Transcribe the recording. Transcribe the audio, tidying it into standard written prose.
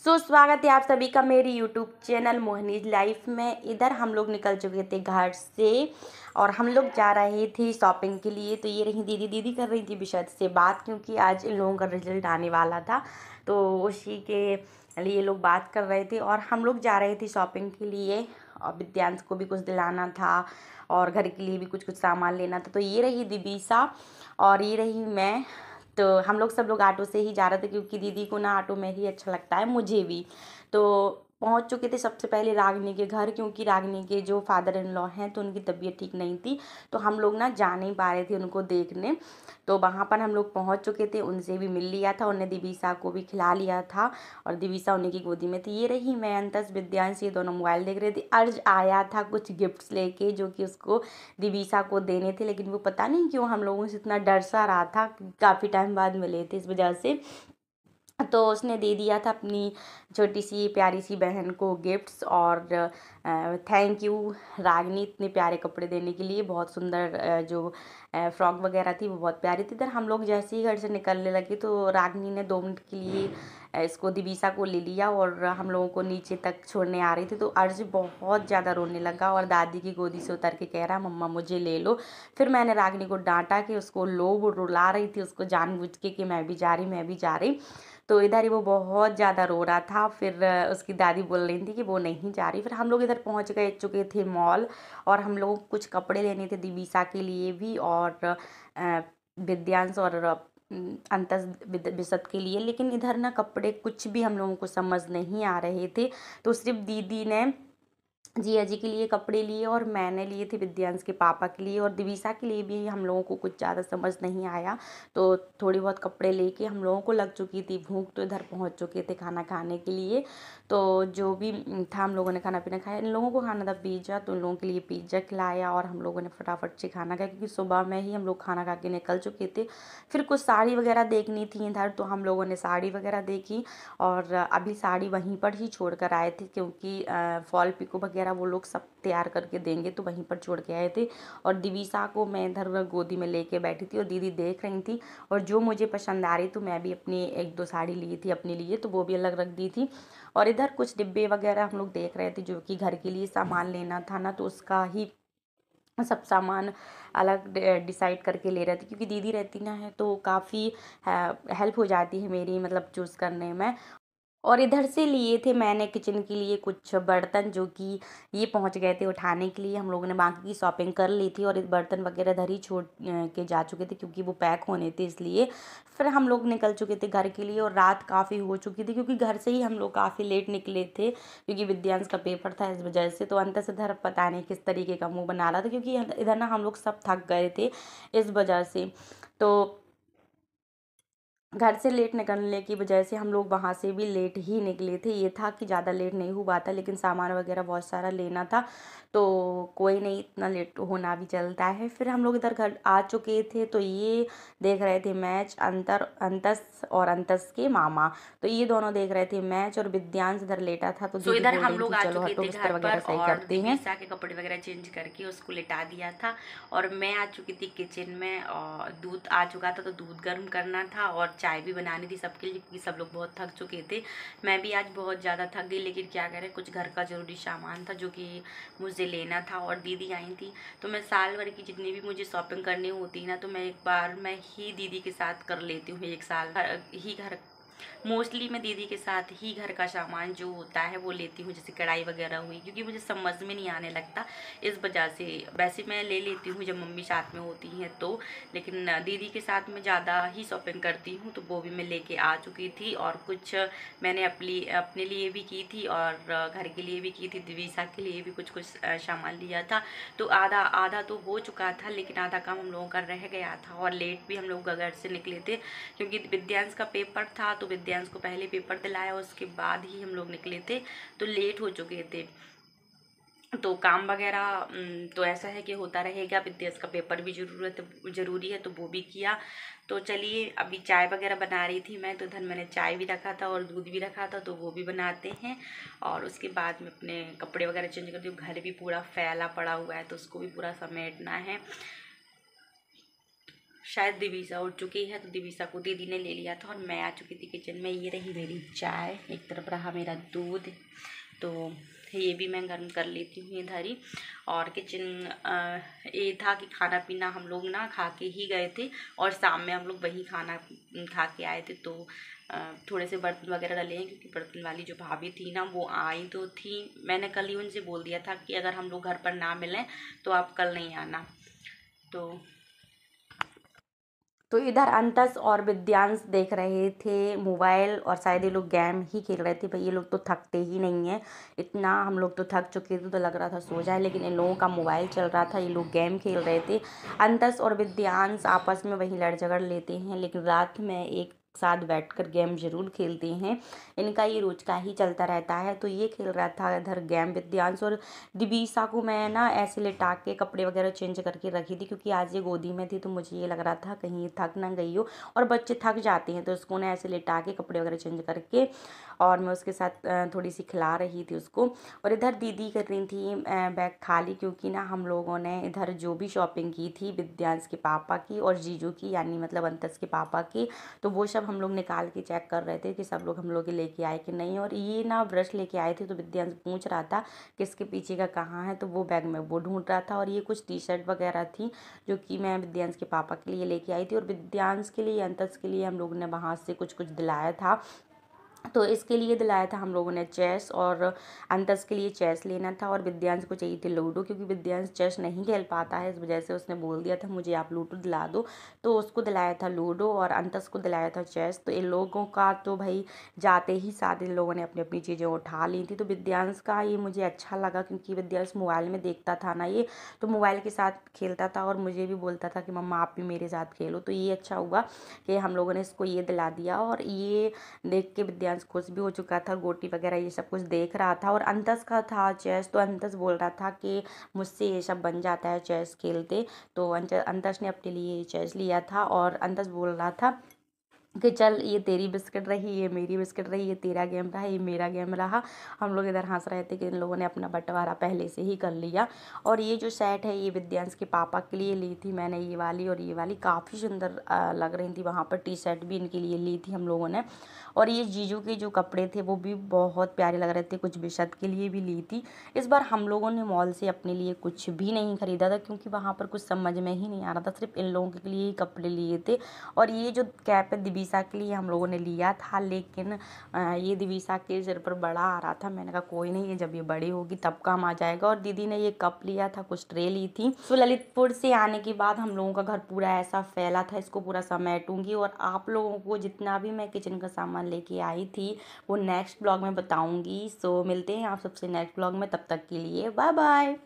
स्वागत है आप सभी का मेरी यूट्यूब चैनल मोहनीज लाइफ में। इधर हम लोग निकल चुके थे घर से और हम लोग जा रहे थे शॉपिंग के लिए। तो ये रही दीदी कर रही थी विशद से बात, क्योंकि आज इन लोगों का रिजल्ट आने वाला था, तो उसी के लिए लोग बात कर रहे थे। और हम लोग जा रहे थे शॉपिंग के लिए और विद्यांश को भी कुछ दिलाना था और घर के लिए भी कुछ कुछ सामान लेना था। तो ये रही दिवीसा और ये रही मैं। तो हम लोग सब लोग ऑटो से ही जा रहे थे, क्योंकि दीदी को ना ऑटो में ही अच्छा लगता है, मुझे भी। तो पहुंच चुके थे सबसे पहले रागनी के घर, क्योंकि रागनी के जो फादर इन लॉ हैं तो उनकी तबीयत ठीक नहीं थी, तो हम लोग ना जा नहीं पा रहे थे उनको देखने। तो वहाँ पर हम लोग पहुंच चुके थे, उनसे भी मिल लिया था, उन्हें दिवीसा को भी खिला लिया था और दिवीसा उन्हीं की गोदी में थी। ये रही मैं, अंतस, विद्यांश, ये दोनों मोबाइल देख रहे थे। अर्ज आया था कुछ गिफ्ट्स लेके जो कि उसको दिवीसा को देने थे, लेकिन वो पता नहीं क्यों हम लोगों से इतना डर सा रहा था, काफ़ी टाइम बाद मिले थे इस वजह से। तो उसने दे दिया था अपनी छोटी सी प्यारी सी बहन को गिफ्ट्स। और थैंक यू रागनी इतने प्यारे कपड़े देने के लिए। बहुत सुंदर जो फ्रॉक वगैरह थी वो बहुत प्यारी थी। इधर हम लोग जैसे ही घर से निकलने लगे तो रागनी ने 2 मिनट के लिए इसको दिवीसा को ले लिया और हम लोगों को नीचे तक छोड़ने आ रही थी। तो अर्ज बहुत ज़्यादा रोने लगा और दादी की गोदी से उतर के कह रहा, मम्मा मुझे ले लो। फिर मैंने रागनी को डांटा कि उसको लो, वो रुला रही थी उसको जानबूझ के कि मैं भी जा रही। तो इधर ही वो बहुत ज़्यादा रो रहा था। फिर उसकी दादी बोल रही थी कि वो नहीं जा रही। फिर हम लोग इधर पहुंच गए चुके थे मॉल और हम लोगों को कुछ कपड़े लेने थे दिवीसा के लिए भी और विद्यांश और अंतस बिसत के लिए। लेकिन इधर ना कपड़े कुछ भी हम लोगों को समझ नहीं आ रहे थे, तो सिर्फ दीदी ने जिया जी के लिए कपड़े लिए और मैंने लिए थे विद्यांश के पापा के लिए। और दिवीसा के लिए भी हम लोगों को कुछ ज़्यादा समझ नहीं आया, तो थोड़ी बहुत कपड़े लेके हम लोगों को लग चुकी थी भूख, तो इधर पहुंच चुके थे खाना खाने के लिए। तो जो भी था हम लोगों ने खाना पीना खाया। इन लोगों को खाना था पिज़्ज़ा, तो उन लोगों के लिए पिज़्ज़ा खिलाया और हम लोगों ने फटाफट से खाना खाया, क्योंकि सुबह में ही हम लोग खाना खा के निकल चुके थे। फिर कुछ साड़ी वगैरह देखनी थी इधर, तो हम लोगों ने साड़ी वगैरह देखी और अभी साड़ी वहीं पर ही छोड़ कर आए थे, क्योंकि फॉल पिको वगैरह वो लोग सब तैयार करके देंगे, तो वहीं पर छोड़ के आए थे। और दिवीसा को मैं इधर गोदी में लेके बैठी थी और दीदी देख रही थी। और जो मुझे पसंद आ रही तो मैं भी अपनी 1-2 साड़ी ली थी अपने लिए, तो वो भी अलग रख दी थी। और इधर कुछ डिब्बे वगैरह हम लोग देख रहे थे, जो कि घर के लिए सामान लेना था ना, तो उसका ही सब सामान अलग डिसाइड करके ले रहे थे, क्योंकि दीदी रहती ना है तो काफ़ी हेल्प हो जाती है मेरी, मतलब चूज़ करने में। और इधर से लिए थे मैंने किचन के लिए कुछ बर्तन, जो कि ये पहुंच गए थे उठाने के लिए। हम लोगों ने बाकी की शॉपिंग कर ली थी और इस बर्तन वगैरह इधर ही छोड़ के जा चुके थे, क्योंकि वो पैक होने थे इसलिए। फिर हम लोग निकल चुके थे घर के लिए और रात काफ़ी हो चुकी थी, क्योंकि घर से ही हम लोग काफ़ी लेट निकले थे, क्योंकि विद्यांश का पेपर था इस वजह से। तो अंत से इधर पता नहीं किस तरीके का मुँह बना रहा था, क्योंकि इधर ना हम लोग सब थक गए थे इस वजह से। तो घर से लेट निकलने की वजह से हम लोग वहाँ से भी लेट ही निकले थे। ये था कि ज़्यादा लेट नहीं हुआ था, लेकिन सामान वगैरह बहुत सारा लेना था, तो कोई नहीं, इतना लेट होना भी चलता है। फिर हम लोग इधर घर आ चुके थे, तो ये देख रहे थे मैच अंतस और अंतस के मामा। तो ये दोनों देख रहे थे मैच और विद्यांश इधर लेटा था, तो दीदी इधर बोल हम रही लोग थी आ चलो चुके हटो थे बिस्तर घर वगैरह पर सही और करते हैं। दिवीसा के कपड़े वगैरह चेंज करके उसको लिटा दिया था। और मैं आ चुकी थी किचन में और दूध आ चुका था, तो दूध गर्म करना था और चाय भी बनानी थी सबके लिए, क्योंकि सब लोग बहुत थक चुके थे। मैं भी आज बहुत ज़्यादा थक गई, लेकिन क्या करें, कुछ घर का ज़रूरी सामान था जो कि मुझे लेना था और दीदी आई थी। तो मैं साल भर की जितनी भी मुझे शॉपिंग करनी होती है ना, तो मैं एक बार मैं ही दीदी के साथ कर लेती हूँ। एक साल ही घर मोस्टली मैं दीदी के साथ ही घर का सामान जो होता है वो लेती हूँ, जैसे कढ़ाई वगैरह हुई, क्योंकि मुझे समझ में नहीं आने लगता इस वजह से। वैसे मैं ले लेती हूँ जब मम्मी साथ में होती हैं तो, लेकिन दीदी के साथ मैं ज़्यादा ही शॉपिंग करती हूँ। तो वो भी मैं लेके आ चुकी थी और कुछ मैंने अपने लिए भी की थी और घर के लिए भी की थी, दिवीसा के लिए भी कुछ कुछ सामान लिया था। तो आधा आधा तो हो चुका था, लेकिन आधा काम हम लोगों का रह गया था और लेट भी हम लोग घर से निकले थे, क्योंकि विद्यांश का पेपर था। तो विद्यांश को पहले पेपर दिलाया, उसके बाद ही हम लोग निकले थे, तो लेट हो चुके थे। तो काम वगैरह तो ऐसा है कि होता रहेगा। विद्यांश का पेपर भी ज़रूरी है, तो वो भी किया। तो चलिए, अभी चाय वगैरह बना रही थी मैं, तो इधर मैंने चाय भी रखा था और दूध भी रखा था, तो वो भी बनाते हैं। और उसके बाद में अपने कपड़े वगैरह चेंज करती हूँ। घर भी पूरा फैला पड़ा हुआ है, तो उसको भी पूरा समेटना है। शायद दिवीसा उठ चुकी है, तो दिवीसा को दीदी ने ले लिया था और मैं आ चुकी थी किचन में। ये रही मेरी चाय, एक तरफ रहा मेरा दूध, तो ये भी मैं गर्म कर लेती हूँ इधर ही। और किचन ये था कि खाना पीना हम लोग ना खा के ही गए थे और शाम में हम लोग वही खाना खा के आए थे, तो थोड़े से बर्तन वगैरह डले हैं, क्योंकि बर्तन वाली जो भाभी थी ना वो आई तो थी। मैंने कल ही उनसे बोल दिया था कि अगर हम लोग घर पर ना मिलें तो आप कल नहीं आना। तो इधर अंतस और विद्यांश देख रहे थे मोबाइल, और शायद ये लोग गेम ही खेल रहे थे। भाई ये लोग तो थकते ही नहीं हैं, इतना हम लोग तो थक चुके थे तो लग रहा था सो जाए, लेकिन इन लोगों का मोबाइल चल रहा था, ये लोग गेम खेल रहे थे। अंतस और विद्यांश आपस में वही लड़ झगड़ लेते हैं, लेकिन रात में एक साथ बैठकर गेम जरूर खेलते हैं। इनका ये रोज का ही चलता रहता है। तो ये खेल रहा था इधर गेम विद्यांश, और दिवीसा को मैं ना ऐसे लिटा के कपड़े वगैरह चेंज करके रखी थी, क्योंकि आज ये गोदी में थी तो मुझे ये लग रहा था कहीं ये थक ना गई हो, और बच्चे थक जाते हैं तो उसको ना ऐसे लिटा के कपड़े वगैरह चेंज करके, और मैं उसके साथ थोड़ी सी खिला रही थी उसको। और इधर दीदी कर रही थी बैग खाली, क्योंकि ना हम लोगों ने इधर जो भी शॉपिंग की थी विद्यांश के पापा की और जीजू की, यानी मतलब अंतस के पापा की, तो वो सब हम लोग निकाल के चेक कर रहे थे कि सब लोग हम लोग लेके आए कि नहीं। और ये ना ब्रश लेके आए थे, तो विद्यांश पूछ रहा था किसके पीछे का कहाँ है, तो वो बैग में वो ढूंढ रहा था। और ये कुछ टी शर्ट वगैरह थी जो कि मैं विद्यांश के पापा के लिए लेके आई थी, और विद्यांश के लिए अंतस के लिए हम लोग ने वहाँ से कुछ कुछ दिलाया था। तो इसके लिए दिलाया था हम लोगों ने चेस, और अंतस के लिए चेस लेना था, और विद्यांश को चाहिए थी लूडो, क्योंकि विद्यांश चेस नहीं खेल पाता है, इस वजह से उसने बोल दिया था मुझे आप लूडो दिला दो। तो उसको दिलाया था लूडो और अंतस को दिलाया था चेस। तो इन लोगों का तो भाई जाते ही साथ इन लोगों ने अपनी अपनी चीज़ें उठा ली थी। तो विद्यांश का ये मुझे अच्छा लगा, क्योंकि विद्यांश मोबाइल में देखता था ना ये, तो मोबाइल के साथ खेलता था और मुझे भी बोलता था कि मम्मा आप भी मेरे साथ खेलो। तो ये अच्छा हुआ कि हम लोगों ने इसको ये दिला दिया, और ये देख के विद्यांश खुश भी हो चुका था, गोटी वगैरह ये सब कुछ देख रहा था। और अंतस का था चेस, तो अंतस बोल रहा था कि मुझसे ये सब बन जाता है चेस खेलते। तो अंतस ने अपने लिए चेस लिया था, और अंतस बोल रहा था कि चल ये तेरी बिस्किट रही, ये मेरी बिस्किट रही, ये तेरा गेम रहा, ये मेरा गेम रहा। हम लोग इधर हंस रहे थे कि इन लोगों ने अपना बंटवारा पहले से ही कर लिया। और ये जो सेट है ये विद्यांश के पापा के लिए ली थी मैंने, ये वाली और ये वाली काफ़ी सुंदर लग रही थी। वहाँ पर टी शर्ट भी इनके लिए ली थी हम लोगों ने। और ये जीजू के जो कपड़े थे वो भी बहुत प्यारे लग रहे थे, कुछ बिशत के लिए भी ली थी। इस बार हम लोगों ने मॉल से अपने लिए कुछ भी नहीं खरीदा था, क्योंकि वहाँ पर कुछ समझ में ही नहीं आ रहा था, सिर्फ इन लोगों के लिए ही कपड़े लिए थे। और ये जो कैप है दिवीसा के लिए हम लोगों ने लिया था, लेकिन ये दिवीसा के सिर पर बड़ा आ रहा था। मैंने कहा कोई नहीं, ये जब ये बड़ी होगी तब काम आ जाएगा। और दीदी ने ये कप लिया था, कुछ ट्रे ली थी। तो ललितपुर से आने के बाद हम लोगों का घर पूरा ऐसा फैला था, इसको पूरा समेटूंगी, और आप लोगों को जितना भी मैं किचन का सामान लेके आई थी वो नेक्स्ट ब्लॉग में बताऊंगी। सो मिलते हैं आप सबसे नेक्स्ट ब्लॉग में, तब तक के लिए बाय बाय।